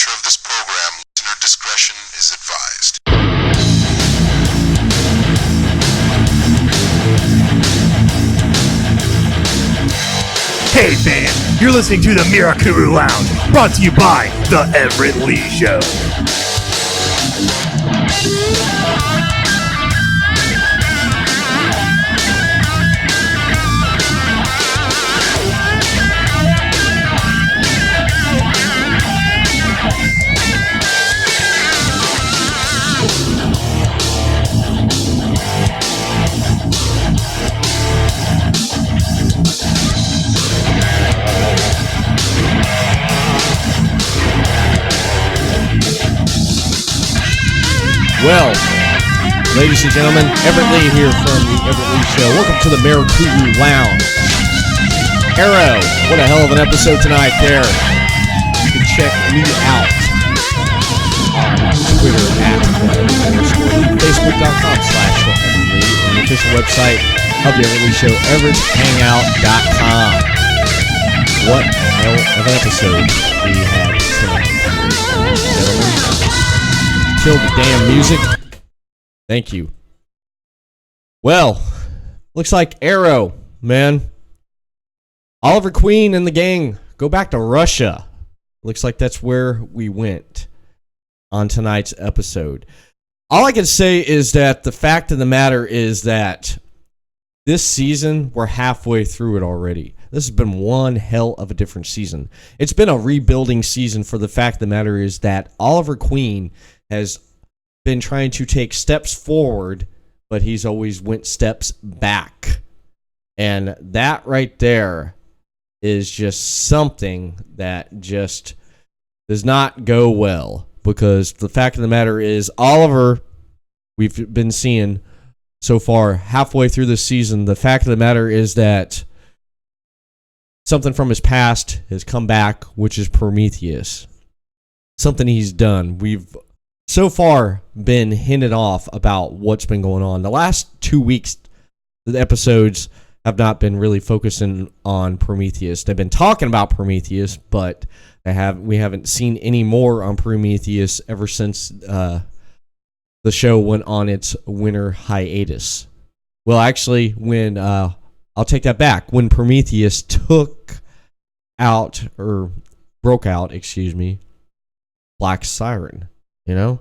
nature of this program, listener discretion is advised. Hey fam, you're listening to the Mirakuru Lounge, brought to you by The Everett Lee Show. Well, ladies and gentlemen, Everett Lee here from the Everett Lee Show. Welcome to the Mirakuru Lounge. Arrow, what a hell of an episode tonight there. You can check me out on Twitter at Facebook.com/TheEverettLee, and the official website of the Everett Lee Show, EverettHangout.com. What a hell of an episode we had tonight, gentlemen. Kill the damn music. Thank you. Well, looks like Arrow, man. Oliver Queen and the gang go back to Russia. Looks like that's where we went on tonight's episode. All I can say is that the fact of the matter is that this season, we're halfway through it already. This has been one hell of a different season. It's been a rebuilding season for the fact of the matter is that Oliver Queen has been trying to take steps forward, but he's always went steps back. And that right there is just something that just does not go well, because the fact of the matter is Oliver, we've been seeing so far halfway through this season, the fact of the matter is that something from his past has come back, which is Prometheus. Something he's done. We've so far been hinted off about what's been going on. The last 2 weeks, the episodes have not been really focusing on Prometheus. They've been talking about Prometheus, but we haven't seen any more on Prometheus ever since the show went on its winter hiatus. Well, actually, when I'll take that back. When Prometheus broke out, Black Siren. You know,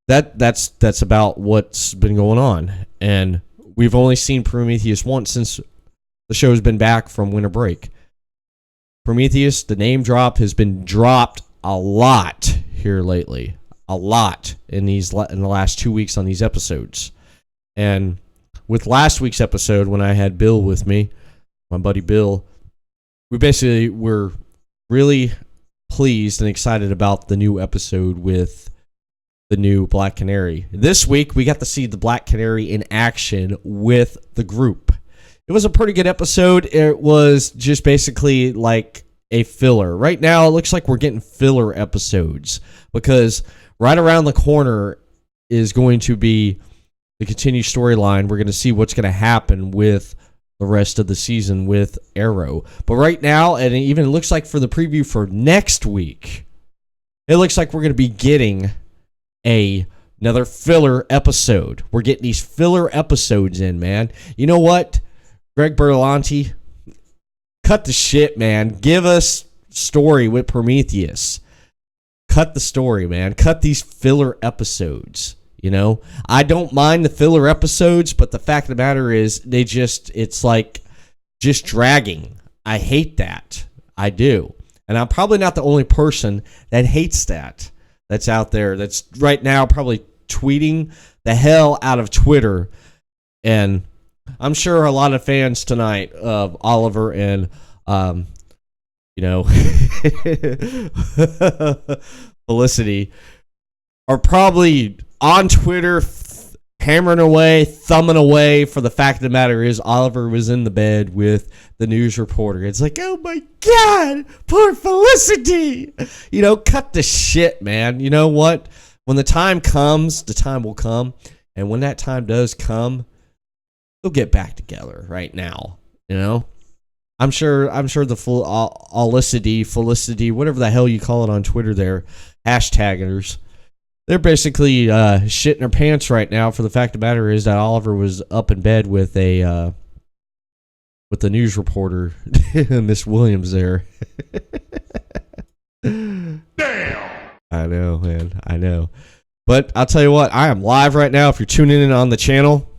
that's about what's been going on, and we've only seen Prometheus once since the show's been back from winter break. Prometheus, the name drop has been dropped a lot here lately, a lot in the last 2 weeks on these episodes, and with last week's episode when I had Bill with me, my buddy Bill, we basically were really pleased and excited about the new episode with the new Black Canary. This week, we got to see the Black Canary in action with the group. It was a pretty good episode. It was just basically like a filler. Right now, it looks like we're getting filler episodes, because right around the corner is going to be the continued storyline. We're going to see what's going to happen with the rest of the season with Arrow. But right now, and it even looks like for the preview for next week, it looks like we're going to be getting another filler episode. We're getting these filler episodes in, man. You know what? Greg Berlanti, cut the shit, man. Give us story with Prometheus. Cut the story, man. Cut these filler episodes. You know, I don't mind the filler episodes, but the fact of the matter is it's like just dragging. I hate that. I do. And I'm probably not the only person that hates that. That's out there, that's right now probably tweeting the hell out of Twitter. And I'm sure a lot of fans tonight of Oliver and, Felicity are probably on Twitter hammering away, thumbing away, for the fact of the matter is Oliver was in the bed with the news reporter. It's like, oh my God, poor Felicity. You know, cut the shit, man. You know what? When the time comes, the time will come. And when that time does come, they'll get back together right now, you know? I'm sure the full Felicity, whatever the hell you call it on Twitter there, hashtaggers, they're basically shitting their pants right now for the fact of the matter is that Oliver was up in bed with the news reporter, Miss Williams there. Damn! I know, man. I know. But I'll tell you what, I am live right now. If you're tuning in on the channel,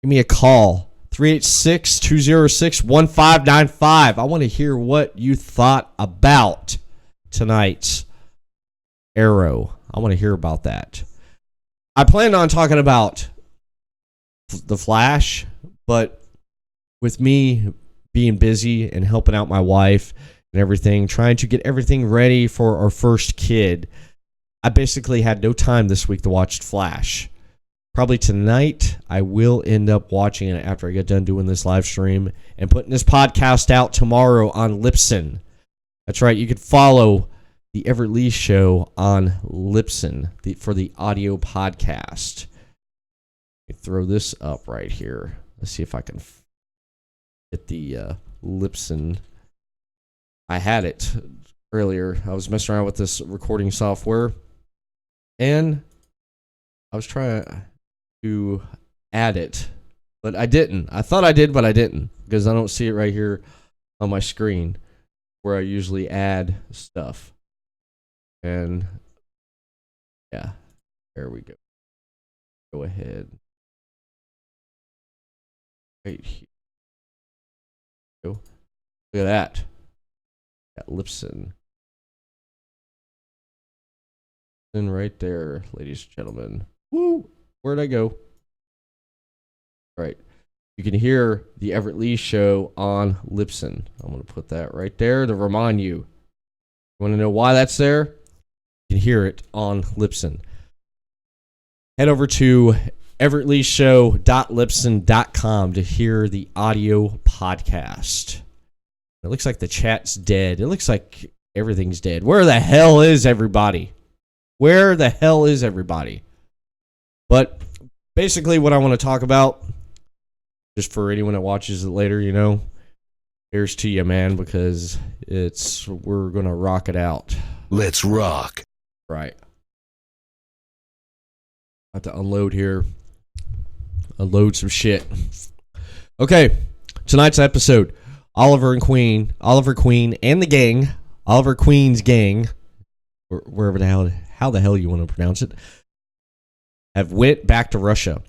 give me a call. 386-206-1595. I want to hear what you thought about tonight's Arrow. I want to hear about that. I planned on talking about The Flash, but with me being busy and helping out my wife and everything, trying to get everything ready for our first kid, I basically had no time this week to watch Flash. Probably tonight, I will end up watching it after I get done doing this live stream and putting this podcast out tomorrow on Libsyn. That's right, you can follow the Everett Lee Show on Libsyn for the audio podcast. Let me throw this up right here. Let's see if I can get the Libsyn. I had it earlier. I was messing around with this recording software, and I was trying to add it, but I didn't. I thought I did, but I didn't, because I don't see it right here on my screen where I usually add stuff. And yeah, there we go. Go ahead. Right here. Go. Look at that. That Libsyn. And right there, ladies and gentlemen. Woo! Where'd I go? All right. You can hear the Everett Lee Show on Libsyn. I'm going to put that right there to remind you. You want to know why that's there? You can hear it on Libsyn. Head over to everettleeshow.libsyn.com to hear the audio podcast. It looks like the chat's dead. It looks like everything's dead. Where the hell is everybody? Where the hell is everybody? But basically what I want to talk about, just for anyone that watches it later, you know, here's to you, man, because we're going to rock it out. Let's rock. Right. Have to unload here. Unload some shit. Okay, tonight's episode, Oliver Queen and the gang, Oliver Queen's gang, wherever the hell, how the hell you want to pronounce it, have went back to Russia.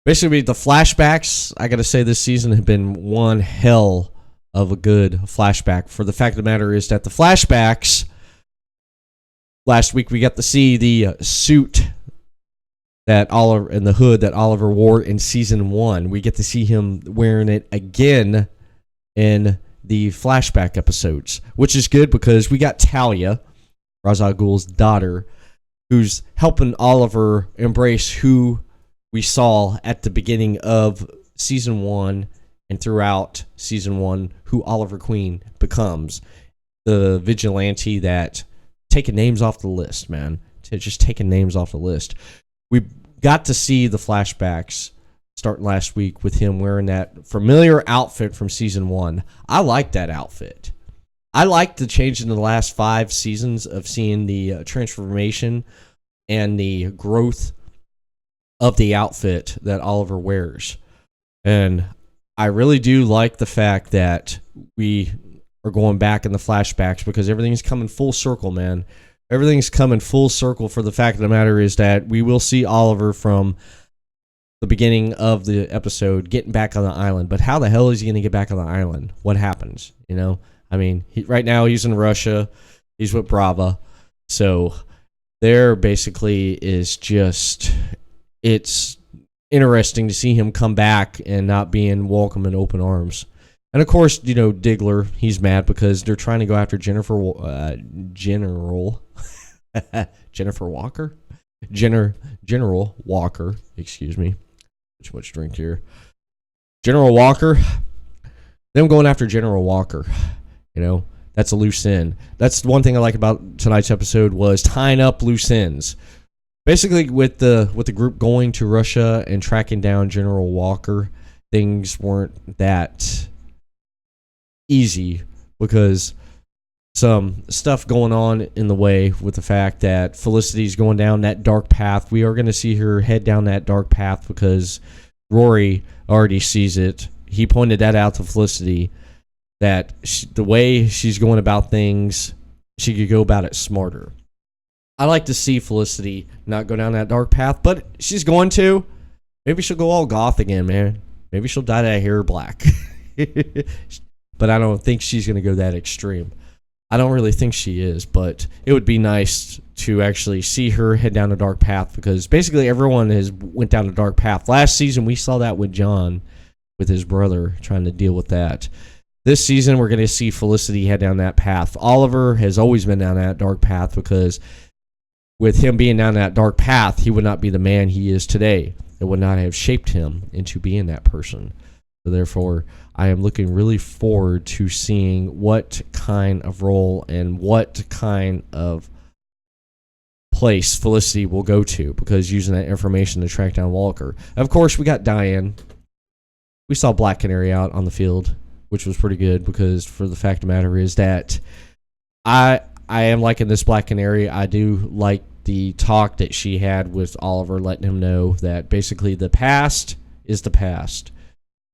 Basically, the flashbacks, I gotta say, this season have been one hell of a good flashback. For the fact of the matter is that the flashbacks, last week we got to see the suit that Oliver, and the hood that Oliver wore in season 1. We get to see him wearing it again in the flashback episodes, which is good because we got Talia, Ra's al Ghul's daughter, who's helping Oliver embrace who we saw at the beginning of season 1 and throughout season 1, who Oliver Queen becomes. The vigilante that taking names off the list, man. Just taking names off the list. We got to see the flashbacks starting last week with him wearing that familiar outfit from season 1. I like that outfit. I like the change in the last 5 seasons of seeing the transformation and the growth of the outfit that Oliver wears. And I really do like the fact that we are going back in the flashbacks because everything's coming full circle, man. Everything's coming full circle. For the fact of the matter is that we will see Oliver from the beginning of the episode getting back on the island. But how the hell is he going to get back on the island? What happens? You know? I mean, right now he's in Russia. He's with Brava. So there basically is just, it's interesting to see him come back and not being welcome in open arms. And of course, you know, Diggler, he's mad because they're trying to go after Jennifer Walker? General Walker, excuse me. Too much drink here. General Walker. Them going after General Walker. You know, that's a loose end. That's one thing I like about tonight's episode was tying up loose ends. Basically, with the group going to Russia and tracking down General Walker, things weren't that easy because some stuff going on in the way with the fact that Felicity's going down that dark path. We are going to see her head down that dark path because Rory already sees it. He pointed that out to Felicity, that the way she's going about things, she could go about it smarter. I like to see Felicity not go down that dark path, but she's going to. Maybe she'll go all goth again, man. Maybe she'll dye that hair black. But I don't think she's going to go that extreme. I don't really think she is, but it would be nice to actually see her head down a dark path because basically everyone has went down a dark path. Last season, we saw that with John, with his brother, trying to deal with that. This season, we're going to see Felicity head down that path. Oliver has always been down that dark path because with him being down that dark path, he would not be the man he is today. It would not have shaped him into being that person. So therefore, I am looking really forward to seeing what kind of role and what kind of place Felicity will go to, because using that information to track down Walker. Of course, we got Diane. We saw Black Canary out on the field, which was pretty good because for the fact of the matter is that I am liking this Black Canary. I do like the talk that she had with Oliver, letting him know that basically the past is the past.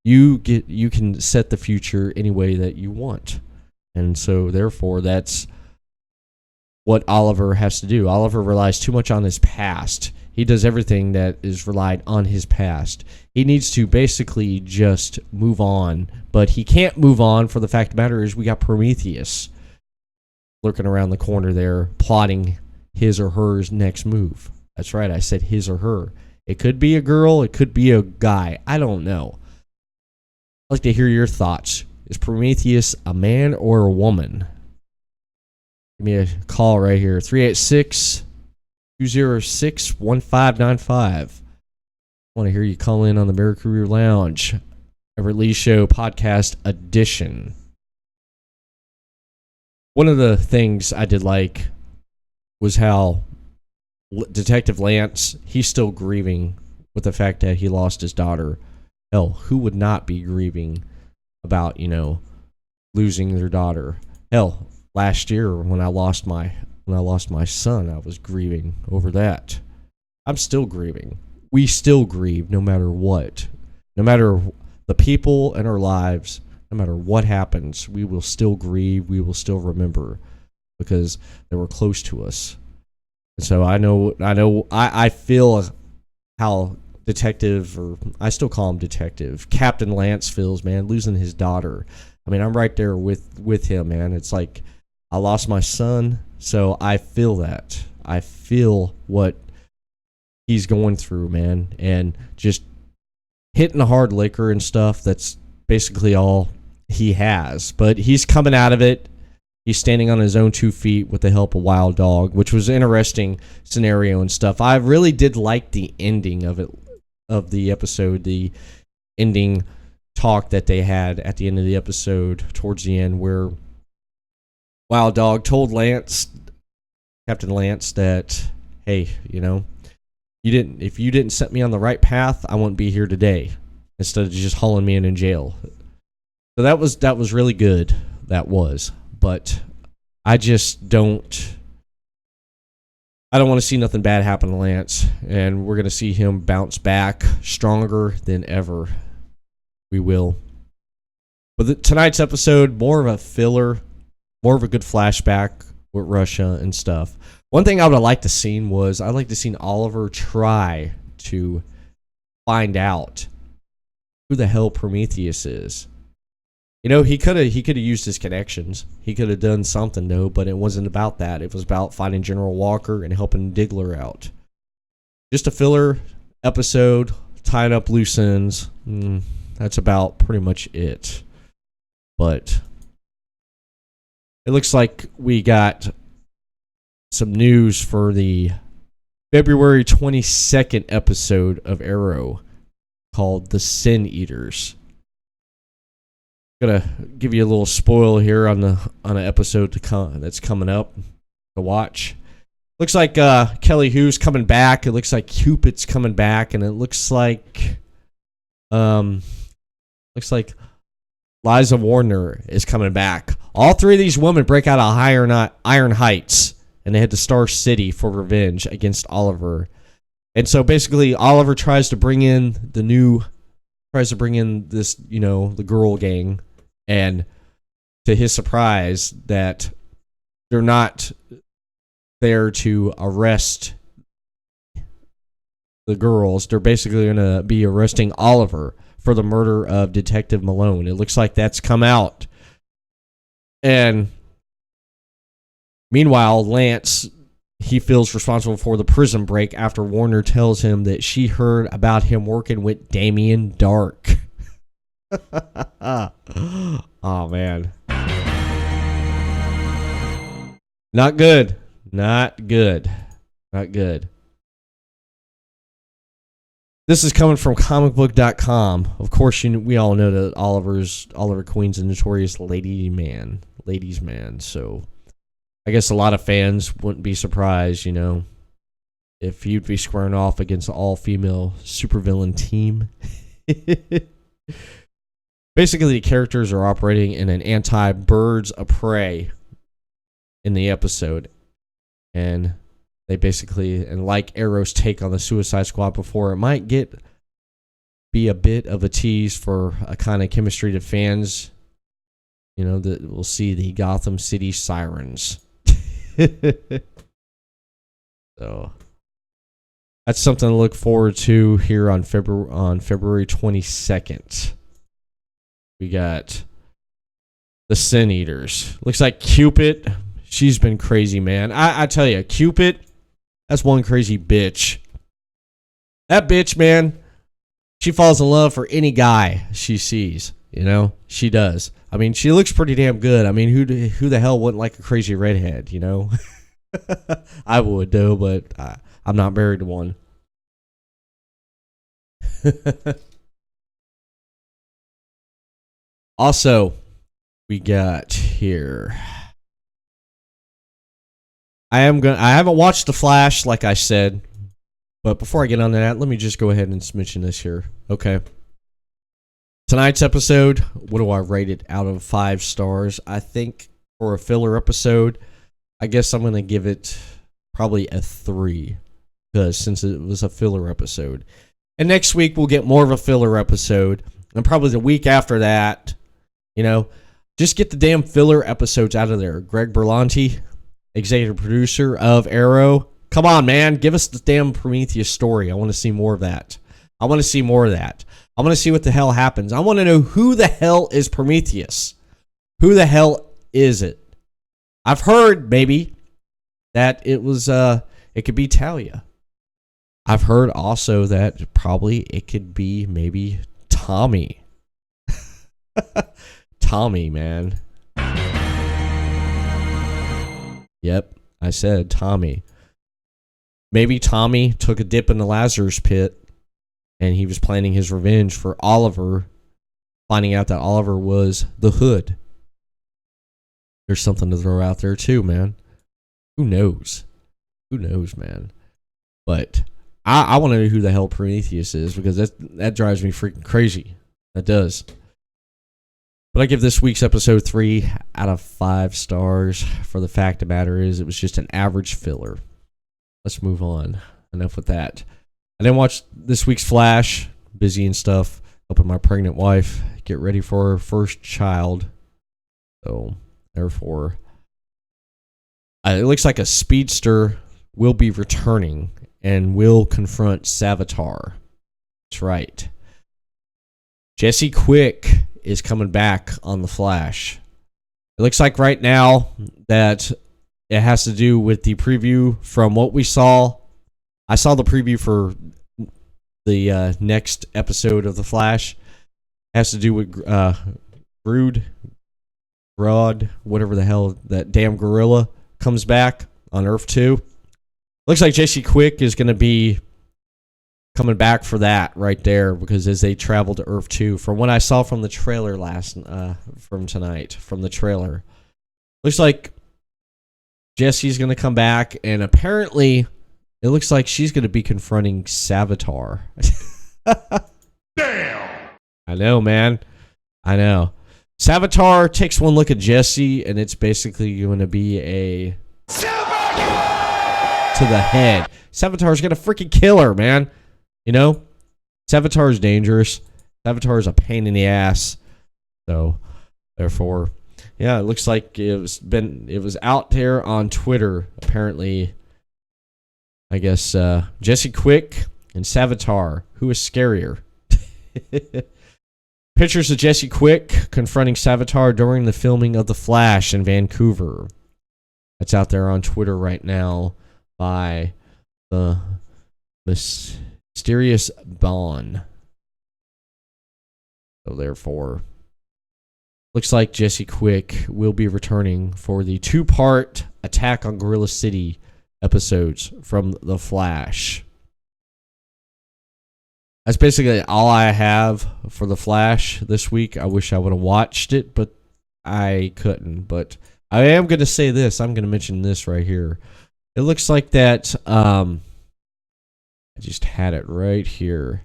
You can set the future any way that you want. And so therefore that's what Oliver has to do. Oliver relies too much on his past. He does everything that is relied on his past. He needs to basically just move on, but he can't move on for the fact of the matter is we got Prometheus lurking around the corner there, plotting his or her next move. That's right, I said his or her. It could be a girl, it could be a guy. I don't know. I'd like to hear your thoughts. Is Prometheus a man or a woman? Give me a call right here. 386-206-1595. I want to hear you call in on the Mirakuru Lounge. Everett Lee Show Podcast Edition. One of the things I did like was how Detective Lance, he's still grieving with the fact that he lost his daughter. Hell, who would not be grieving about, losing their daughter? Hell, last year when I lost my son, I was grieving over that. I'm still grieving. We still grieve no matter what. No matter the people in our lives, no matter what happens, we will still grieve, we will still remember because they were close to us. And so I feel how Detective, or I still call him Detective, Captain Lance feels, man, losing his daughter. I mean, I'm right there with him, man. It's like I lost my son, so I feel that. I feel what he's going through, man, and just hitting the hard liquor and stuff, that's basically all he has. But he's coming out of it. He's standing on his own 2 feet with the help of Wild Dog, which was an interesting scenario and stuff. I really did like the ending of it, of the episode, the ending talk that they had at the end of the episode, towards the end, where Wild Dog told Captain Lance, that, hey, if you didn't set me on the right path, I wouldn't be here today, instead of just hauling me in jail. So that was really good. That was. But I just don't want to see nothing bad happen to Lance, and we're going to see him bounce back stronger than ever. We will. But tonight's episode, more of a filler, more of a good flashback with Russia and stuff. One thing I would have liked to seen was, I'd like to seen Oliver try to find out who the hell Prometheus is. He could have used his connections. He could have done something, though, but it wasn't about that. It was about finding General Walker and helping Diggler out. Just a filler episode, tying up loose ends. That's about pretty much it. But it looks like we got some news for the February 22nd episode of Arrow called The Sin Eaters. Gonna give you a little spoil here on an episode that's coming up to watch. Looks like Kelly Hu's coming back. It looks like Cupid's coming back, and it looks like Liza Warner is coming back. All three of these women break out of Iron Heights, and they head to Star City for revenge against Oliver. And so basically, Oliver tries to bring in this, the girl gang, and to his surprise, that they're not there to arrest the girls. They're basically going to be arresting Oliver for the murder of Detective Malone. It looks like that's come out. And meanwhile, Lance, he feels responsible for the prison break after Warner tells him that she heard about him working with Damien Dark. Oh, man. Not good. Not good. Not good. This is coming from comicbook.com. Of course, we all know that Oliver Queen's a notorious ladies' man. So I guess a lot of fans wouldn't be surprised, if he'd be squaring off against an all-female supervillain team. Basically, the characters are operating in an anti-birds of prey in the episode. And they basically, and like Arrow's take on the Suicide Squad before, it might be a bit of a tease for a kind of chemistry to fans, that we'll see the Gotham City Sirens. So that's something to look forward to here on February 22nd. We got the Sin Eaters. Looks like Cupid. She's been crazy, man. I tell you, Cupid, that's one crazy bitch. That bitch, man, she falls in love for any guy she sees. She does. I mean, she looks pretty damn good. I mean, who the hell wouldn't like a crazy redhead, I would, though, but I'm not married to one. Also, we got here. I haven't watched The Flash, like I said, but before I get on to that, let me just go ahead and mention this here. Okay. Tonight's episode, what do I rate it out of 5 stars? I think for a filler episode, I guess I'm going to give it probably a 3, because since it was a filler episode. And next week, we'll get more of a filler episode, and probably the week after that, just get the damn filler episodes out of there. Greg Berlanti, executive producer of Arrow. Come on, man. Give us the damn Prometheus story. I want to see more of that. I want to see what the hell happens. I want to know who the hell is Prometheus. Who the hell is it? I've heard, maybe, that it could be Talia. I've heard also that probably it could be maybe Tommy. Tommy, man. Yep, I said Tommy. Maybe Tommy took a dip in the Lazarus pit and he was planning his revenge for Oliver, finding out that Oliver was the Hood. There's something to throw out there too, man. Who knows? Who knows, man? But I want to know who the hell Prometheus is, because that drives me freaking crazy. That does. But I give this week's episode 3 out of 5 stars. For the fact of the matter is, it was just an average filler. Let's move on. Enough with that. I didn't watch this week's Flash. Busy and stuff. Helping my pregnant wife get ready for her first child. So, therefore, it looks like a speedster will be returning and will confront Savitar. That's right. Jesse Quick is coming back on The Flash. It looks like right now that it has to do with the preview from what we saw. I saw the preview for the next episode of The Flash. It has to do with Rod, whatever the hell, that damn gorilla comes back on Earth 2. Looks like Jesse Quick is going to be coming back for that right there, because as they travel to Earth 2, from what I saw from the trailer from the trailer, looks like Jesse's going to come back, and apparently it looks like she's going to be confronting Savitar. Damn! I know, man. I know. Savitar takes one look at Jesse, and it's basically going to be a to the head. Savitar's going to freaking kill her, man. You know? Savitar is dangerous. Savitar is a pain in the ass. So, therefore, yeah, it looks like it was out there on Twitter, apparently. I guess Jesse Quick and Savitar. Who is scarier? Pictures of Jesse Quick confronting Savitar during the filming of The Flash in Vancouver. That's out there on Twitter right now by the mysterious Bond. So therefore, looks like Jesse Quick will be returning for the 2-part Attack on Gorilla City episodes from The Flash. That's basically all I have for The Flash this week. I wish I would have watched it, but I couldn't. But I am going to say this. I'm going to mention this right here. It looks like that. I just had it right here.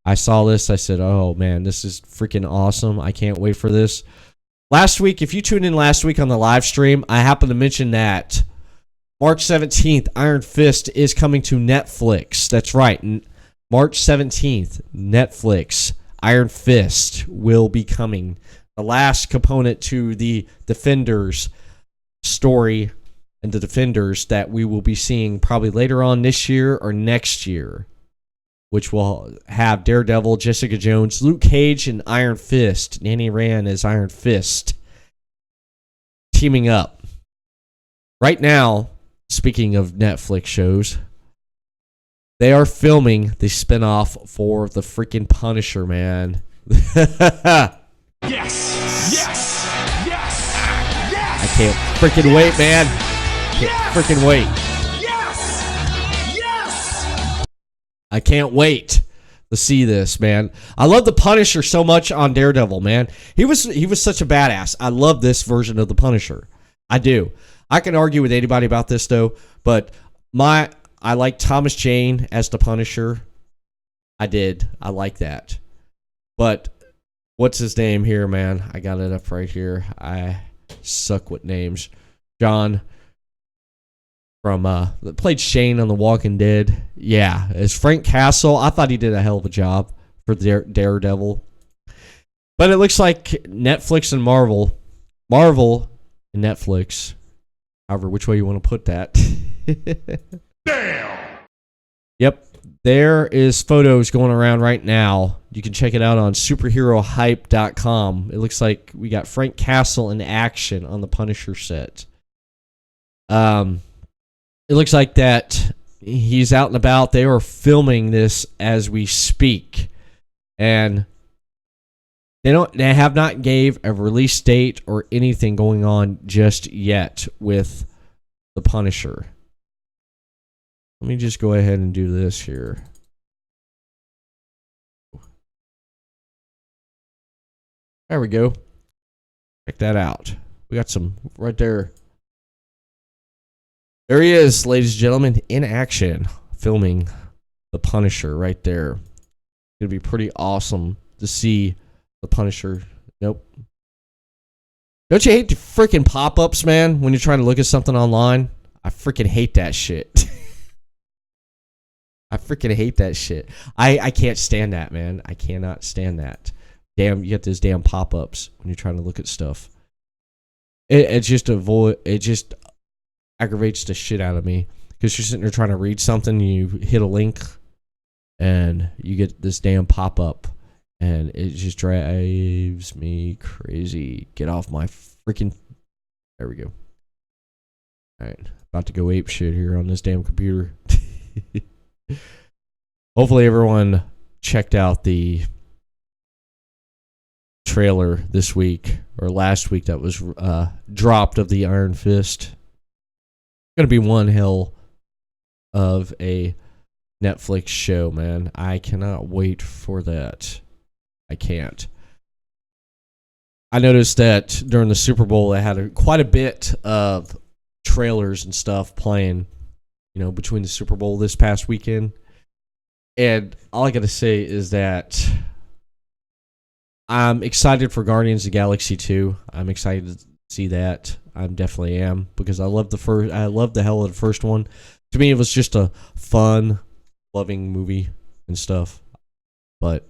I saw this. I said, oh, man, this is freaking awesome. I can't wait for this. Last week, if you tuned in last week on the live stream, I happened to mention that March 17th, Iron Fist is coming to Netflix. That's right. March 17th, Netflix, Iron Fist will be coming. The last component to the Defenders story and the Defenders that we will be seeing probably later on this year or next year, which will have Daredevil, Jessica Jones, Luke Cage, and Iron Fist. Danny Rand as Iron Fist teaming up. Right now, speaking of Netflix shows, they are filming the spinoff for the freaking Punisher, man. Yes! Yes! Yes! Yes! I can't freaking wait, man. Can't freaking wait. Yes! Yes! I can't wait to see this, man. I love the Punisher so much on Daredevil, man. He was such a badass. I love this version of the Punisher. I do. I can argue with anybody about this though, but I like Thomas Jane as the Punisher. I did. I like that. But what's his name here, man? I got it up right here. I suck with names. John from that played Shane on The Walking Dead. Yeah, as Frank Castle. I thought he did a hell of a job for Daredevil. But it looks like Netflix and Marvel and Netflix, however which way you want to put that. Damn! Yep, there is photos going around right now. You can check it out on superherohype.com. It looks like we got Frank Castle in action on the Punisher set. It looks like that he's out and about. They are filming this as we speak, and they have not gave a release date or anything going on just yet with the Punisher. Let me just go ahead and do this here. There we go. Check that out. We got some right there. There he is, ladies and gentlemen, in action, filming the Punisher right there. It's going to be pretty awesome to see the Punisher. Nope. Don't you hate the freaking pop-ups, man, when you're trying to look at something online? I freaking hate that shit. I freaking hate that shit. I can't stand that, man. I cannot stand that. Damn, you get those damn pop-ups when you're trying to look at stuff. It just aggravates the shit out of me because you're sitting there trying to read something, you hit a link, and you get this damn pop-up, and it just drives me crazy. Get off my freaking... There we go. All right, about to go ape shit here on this damn computer. Hopefully everyone checked out the trailer this week or last week that was dropped of the Iron Fist. Gonna be one hell of a Netflix show, man. I cannot wait for that. I can't. I noticed that during the Super Bowl they had quite a bit of trailers and stuff playing, you know, between the Super Bowl this past weekend. And all I gotta say is that I'm excited for Guardians of the Galaxy 2. I'm excited to see that. I definitely am, because I love the hell of the first one. To me, it was just a fun, loving movie and stuff. But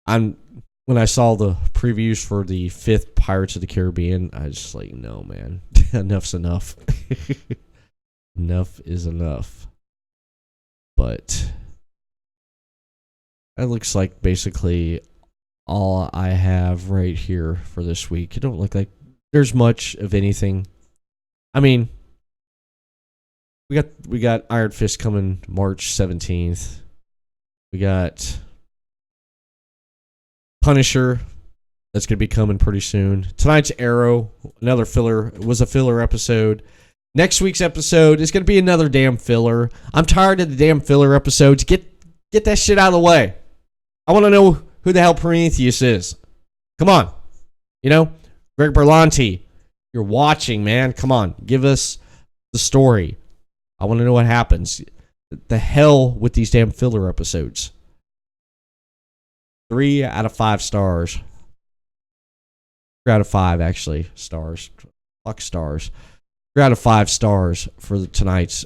when I saw the previews for the 5th Pirates of the Caribbean, I was just like, no, man. Enough's enough. Enough is enough. But that looks like basically all I have right here for this week. It don't look like there's much of anything. I mean, we got Iron Fist coming March 17th. We got Punisher that's going to be coming pretty soon. Tonight's Arrow, another filler. It was a filler episode. Next week's episode is going to be another damn filler. I'm tired of the damn filler episodes. Get that shit out of the way. I want to know who the hell Prometheus is. Come on. You know, Greg Berlanti, you're watching, man. Come on. Give us the story. I want to know what happens. The hell with these damn filler episodes. 3 out of 5 stars. 3 out of 5, actually. Stars. Fuck stars. 3 out of 5 stars for tonight's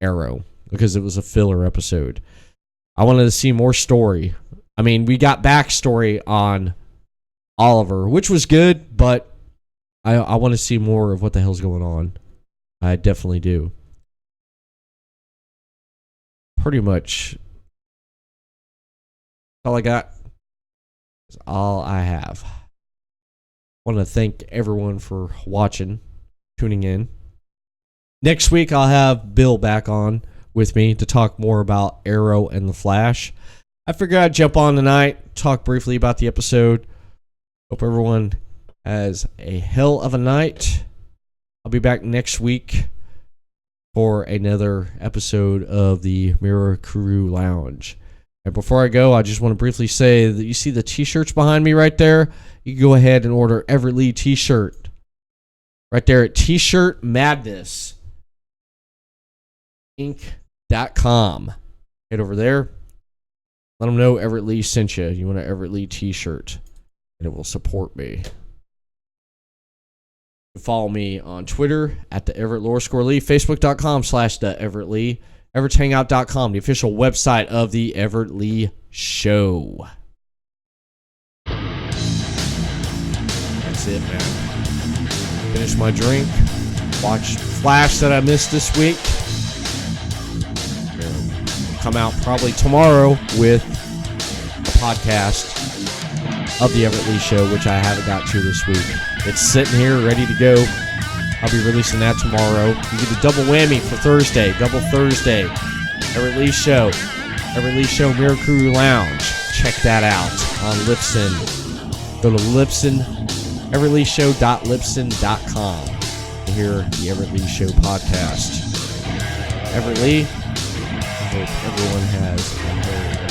Arrow, because it was a filler episode. I wanted to see more story. I mean, we got backstory on Oliver, which was good, but I want to see more of what the hell's going on. I definitely do. Pretty much all I got is all I have. I want to thank everyone for watching, tuning in. Next week, I'll have Bill back on with me to talk more about Arrow and the Flash. I figured I'd jump on tonight, talk briefly about the episode. Hope everyone has a hell of a night. I'll be back next week for another episode of the Mirakuru Lounge. And before I go, I just want to briefly say that you see the t-shirts behind me right there? You can go ahead and order Everett Lee t-shirt right there at T-Shirt Madness Inc.com. Head over there. Let them know Everett Lee sent you. You want an Everett Lee t-shirt, and it will support me. You can follow me on Twitter at the Everett Lower Lee, Facebook.com/the Everett Lee, EverettsHangout.com, the official website of the Everett Lee Show. That's it, man. Finish my drink. Watch Flash that I missed this week. Come out probably tomorrow with a podcast of the Everett Lee Show, which I haven't got to this week. It's sitting here ready to go. I'll be releasing that tomorrow. You get a double whammy for Thursday. Double Thursday. Everett Lee Show. Everett Lee Show Mirakuru Lounge. Check that out on Libsyn. Go to Libsyn. EverettLeeShow.Libsyn.com to hear the Everett Lee Show podcast. Everett Lee, I hope everyone has a very